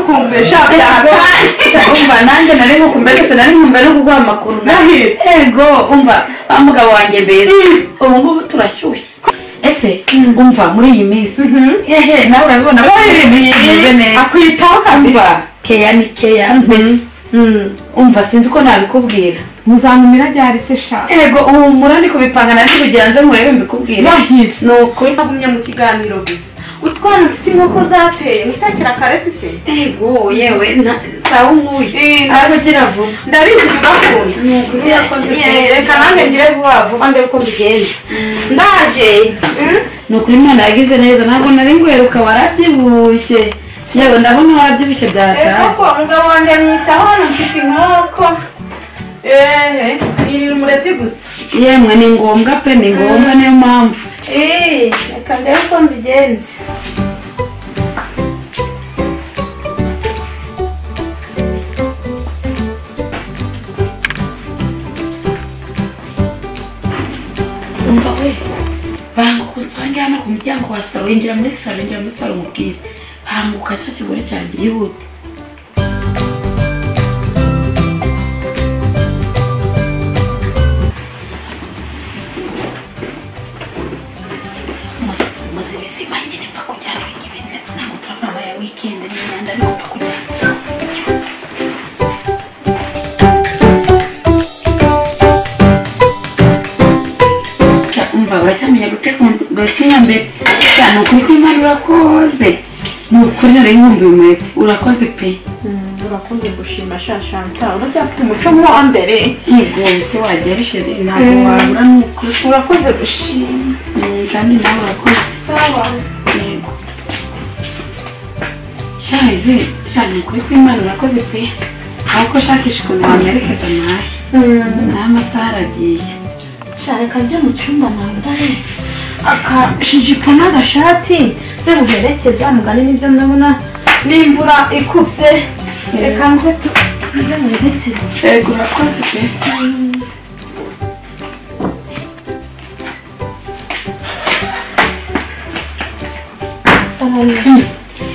kumbesha umva nanjye nari nkukumbese nari nkumbe no kuguha amakuru ego umva umugabo wanjye mbese ubu ngubu turashyushye ese umva muri iyi minsi nawe urabibona ko iyi minsi imeze neza akwitaho kabisa keya ni keya mbese umva sinzi ko nabikubwira muzamumira ryari se sha ego umura ndi kubipanga nari kugira nze murebe mbikubwira yahira nuko nagumye mu kiganiro gusa uswana mfite inkoko zateye mutakira kareti se ego yewe sawa umuye ariko gira vuba ndabizi ugakunda nuko yakoze reka nanjye ngire vuba vuba ndebe uko mbigenza ndaje nukuri Imana yagize neza ntabwo nari ngweruka warabyibushye yewe ndabona warabyibushye byataye koko umugabo wanjye mwitaho mfite inkoko iri umureti gusa yemwe ni ngombwa pe ni ngombwa niyo mpamvu reka ndebe uko mbigenza umva we banguka unsange hano ku muryango wa salo injira muri salo mubwire banguka cya kigore cyanjye yihute muzibizima nyine mpa kujyana ibingi bine ntabwo turabona ya weekend n'imyanda ariko mpa kujyana umva uracyamenya guteka mbere cyane ukuri kw'Imana urakoze ni ukuri nari nkumbuye umureti urakoze pe urakunze gushima shashanta uracyafite umuco mo mbere yego se wagereshe ntabwo wabura n'ukuri urakoze gushima kandi nawe urakoze sawa yego shaive cyane ukuri kw'Imana urakoze pe ahubwo shakisha ukuntu wamerekeza naye n'amasaha aragiye reka njye mu cyumba nambare akashijipo n'agashati nze guherekeza mugani nibyo ndabona n'imvura ikubye reka nze muherekeze yego urakoze pe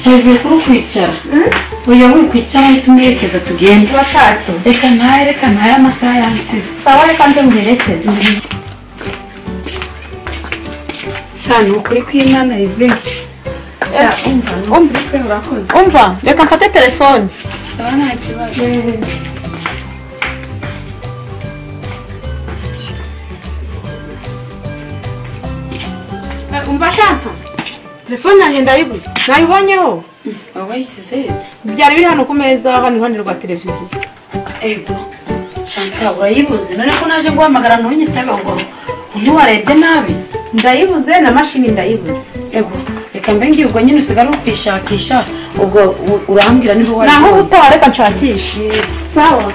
cyavuye kuri kwicara uyu wikwicara ahita umwerekeza tugende watashye reka ntaye amasaha yansize sawa reka nze muherekeze cyane ukuri kw'Imana ive umva reka mfate telefone sawa nta kibazo umva shanta telefone yanjye ndayibuze nayibonyeho waba wayisize heza byari biri hano ku meza hano iruhande rwa televiziyo ego shanta urayibuze none ko naje guhamagara ntunyitabe ngo ntiwarebye nabi ndayibuze na mashini ndayibuze ego reka mbe ngiye ubwo nyine usigara ukwishakisha ubwo urambwira niba wari naho ubutaha reka nshakishe sawa